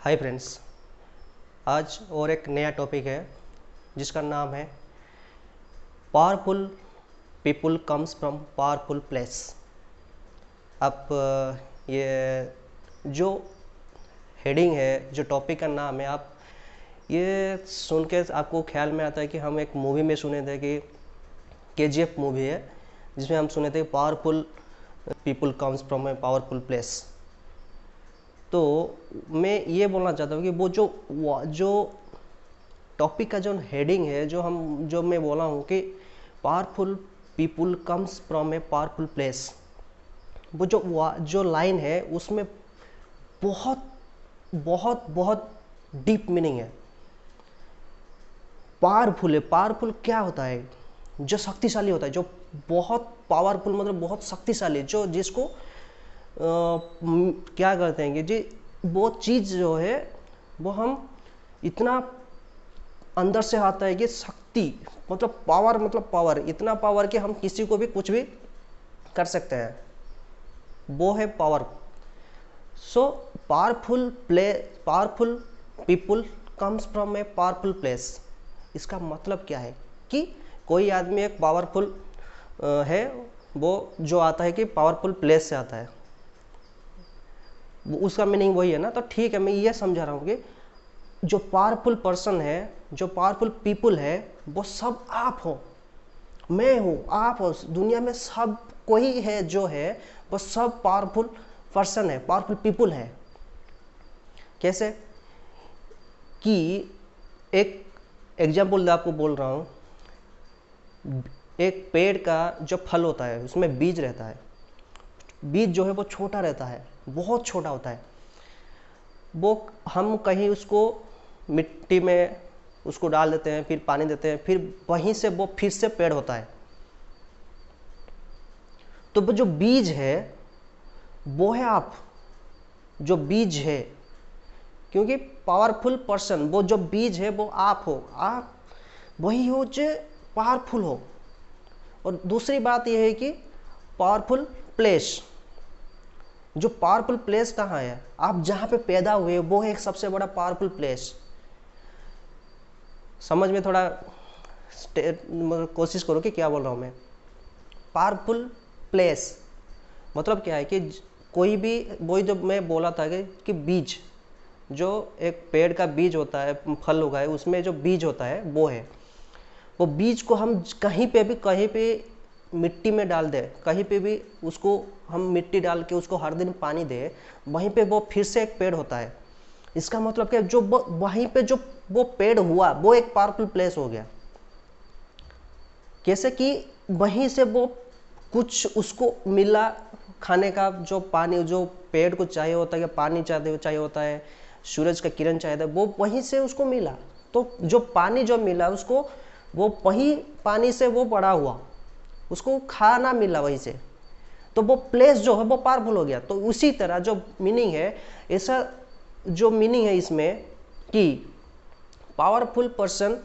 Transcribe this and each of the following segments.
Hi friends, आज और एक नया टॉपिक है जिसका नाम है powerful people comes from powerful place. अब ये जो हेडिंग है, जो टॉपिक का नाम है, आप ये सुन के आपको ख्याल में आता है कि हम एक मूवी में सुने थे कि KGF मूवी है जिसमें हम सुने थे powerful people comes from a powerful place. तो मैं ये बोलना चाहता हूँ कि वो जो टॉपिक का जो हेडिंग है, जो मैं बोला हूँ कि powerful people comes from a powerful place, वो जो लाइन है उसमें बहुत बहुत बहुत डीप मीनिंग है। पावरफुल है, पावरफुल क्या होता है? जो शक्तिशाली होता है, जो बहुत पावरफुल मतलब बहुत शक्तिशाली, जो जिसको क्या करते हैं कि जी वो चीज़ जो है वो हम इतना अंदर से आता है कि शक्ति मतलब पावर इतना पावर कि हम किसी को भी कुछ भी कर सकते हैं, वो है power. So powerful people comes from a powerful place. इसका मतलब क्या है कि कोई आदमी एक पावरफुल है, वो जो आता है कि पावरफुल प्लेस से आता है, उसका मीनिंग वही है ना। तो ठीक है, मैं ये समझा रहा हूँ कि जो पावरफुल पर्सन है, जो पावरफुल पीपुल है, वो सब आप हो, मैं हूँ, आप हो, दुनिया में सब कोई है जो है वो सब पावरफुल पर्सन है, पावरफुल पीपुल है। कैसे कि एक एग्जाम्पल आपको बोल रहा हूँ, एक पेड़ का जो फल होता है उसमें बीज रहता है। बीज जो है वो छोटा रहता है, बहुत छोटा होता है। वो हम कहीं उसको मिट्टी में उसको डाल देते हैं, फिर पानी देते हैं, फिर वहीं से वो फिर से पेड़ होता है। तो वो जो बीज है वो है आप, जो बीज है, क्योंकि पावरफुल पर्सन, वो जो बीज है वो आप हो, आप वही हो जो पावरफुल हो। और दूसरी बात यह है कि पावरफुल प्लेस, जो पावरफुल प्लेस कहाँ है, आप जहाँ पे पैदा हुए वो है एक सबसे बड़ा पावरफुल प्लेस। समझ में थोड़ा कोशिश करो कि क्या बोल रहा हूँ मैं। पावरफुल प्लेस मतलब क्या है कि कोई भी, वही जो मैं बोला था कि बीज, जो एक पेड़ का बीज होता है, फल उगाए उसमें जो बीज होता है वो है, वो बीज को हम कहीं पे मिट्टी में डाल दें, कहीं पे भी उसको हम मिट्टी डाल के उसको हर दिन पानी दें, वहीं पे वो फिर से एक पेड़ होता है। इसका मतलब क्या, जो वहीं पे जो वो पेड़ हुआ वो एक पावरफुल प्लेस हो गया। कैसे कि वहीं से वो कुछ उसको मिला खाने का, जो पानी जो पेड़ को चाहिए होता है, पानी चाहिए होता है, सूरज का किरण चाहिए था, वो वहीं से उसको मिला। तो जो पानी जो मिला उसको, वो वही पानी से वो बड़ा हुआ, उसको खाना मिला वहीं से, तो वो प्लेस जो है वो पावरफुल हो गया। तो उसी तरह जो मीनिंग है, ऐसा जो मीनिंग है इसमें कि powerful person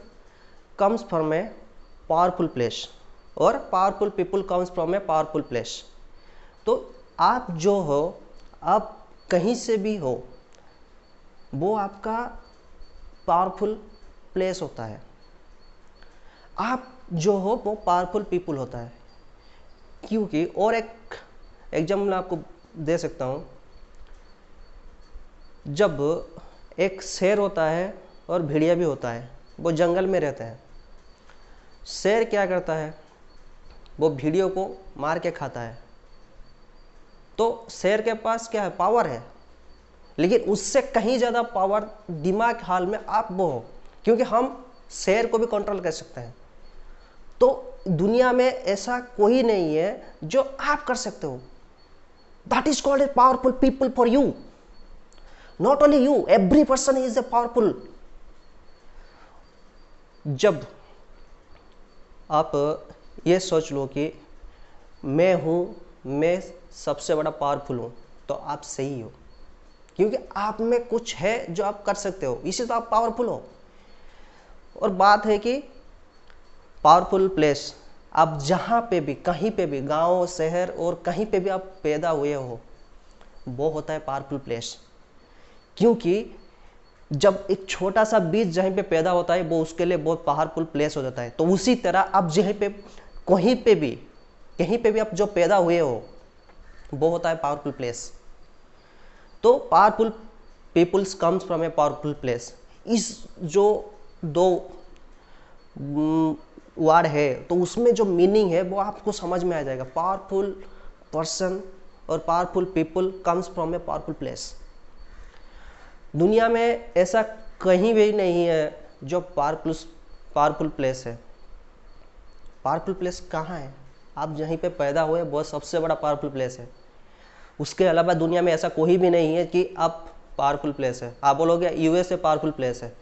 comes from a powerful place और powerful people comes from a powerful place. तो आप जो हो, आप कहीं से भी हो, वो आपका पावरफुल प्लेस होता है। आप जो हो वो पावरफुल पीपुल होता है। क्योंकि और एक एग्जाम्पल आपको दे सकता हूँ, जब एक शेर होता है और भेड़िया भी होता है, वो जंगल में रहते हैं। शेर क्या करता है, वो भेड़ियों को मार के खाता है। तो शेर के पास क्या है, पावर है, लेकिन उससे कहीं ज़्यादा पावर दिमाग हाल में आप वो हो, क्योंकि हम शेर को भी कंट्रोल कर सकते हैं। तो दुनिया में ऐसा कोई नहीं है जो आप कर सकते हो। That is called a powerful people for you, not only you, every person is a powerful. जब आप ये सोच लो कि मैं हूं, मैं सबसे बड़ा पावरफुल हूं, तो आप सही हो, क्योंकि आप में कुछ है जो आप कर सकते हो, इसी तो आप पावरफुल हो। और बात है कि पावरफुल प्लेस, आप जहाँ पे भी, कहीं पे भी, गांव शहर और कहीं पे भी आप पैदा हुए हो, वो होता है पावरफुल प्लेस। क्योंकि जब एक छोटा सा बीज जहीं पे पैदा होता है वो उसके लिए बहुत पावरफुल प्लेस हो जाता है। तो उसी तरह आप जहीं पे कहीं पे भी आप जो पैदा हुए हो वो होता है पावरफुल प्लेस। तो powerful peoples comes from a powerful place, इस जो दो वर्ड है तो उसमें जो मीनिंग है वो आपको समझ में आ जाएगा। पावरफुल पर्सन और powerful people comes from a powerful place. दुनिया में ऐसा कहीं भी नहीं है जो पावरफुल प्लेस है। पावरफुल प्लेस कहाँ है? आप जहीं पे पैदा हुए वो सबसे बड़ा पावरफुल प्लेस है। उसके अलावा दुनिया में ऐसा कोई भी नहीं है कि आप पावरफुल प्लेस है। आप बोलोगे यूएसए पावरफुल प्लेस है,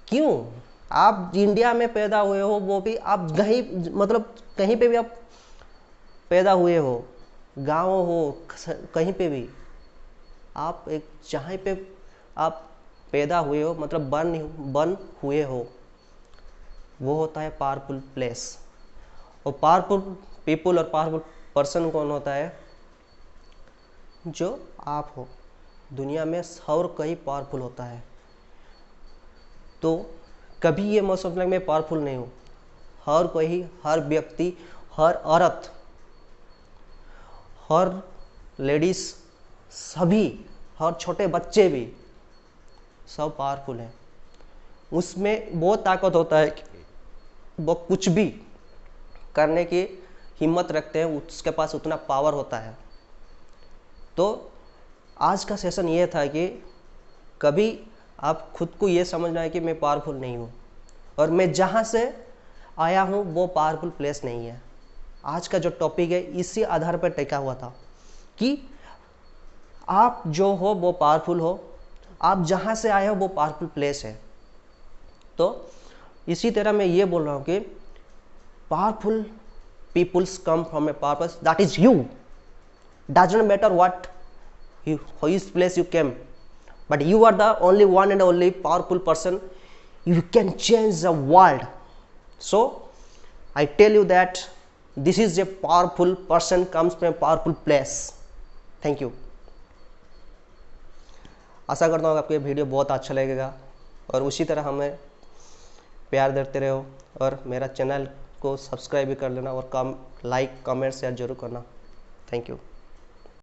क्यों? आप इंडिया में पैदा हुए हो, वो भी आप कहीं पे भी आप पैदा हुए हो, गाँव हो, कहीं पे भी आप एक जहाँ पे आप पैदा हुए हो मतलब बन हुए हो, वो होता है पावरफुल प्लेस। और पावरफुल पीपल और पावरफुल पर्सन कौन होता है? जो आप हो। दुनिया में और कहीं पावरफुल होता है। तो कभी ये मत सोचना मैं पावरफुल नहीं हूँ। हर कोई, हर व्यक्ति, हर औरत, हर लेडीज, सभी, हर छोटे बच्चे भी सब पावरफुल हैं। उसमें वो ताकत होता है कि वो कुछ भी करने की हिम्मत रखते हैं, उसके पास उतना पावर होता है। तो आज का सेशन ये था कि कभी आप खुद को ये समझना है कि मैं पावरफुल नहीं हूँ और मैं जहाँ से आया हूँ वो पावरफुल प्लेस नहीं है। आज का जो टॉपिक है इसी आधार पर टिका हुआ था कि आप जो हो वो पावरफुल हो, आप जहाँ से आए हो वो पावरफुल प्लेस है। तो इसी तरह मैं ये बोल रहा हूँ कि powerful peoples come from a purpose, that is you. Doesn't matter what which place you came, but you are the only one and only powerful person. You can change the world. So I tell you that this is a powerful person comes from a powerful place. Thank you. आशा करता हूँ आपको ये video बहुत अच्छा लगेगा और उसी तरह हमें प्यार देते रहो और मेरा चैनल को सब्सक्राइब भी कर लेना और लाइक कमेंट शेयर जरूर करना। Thank you.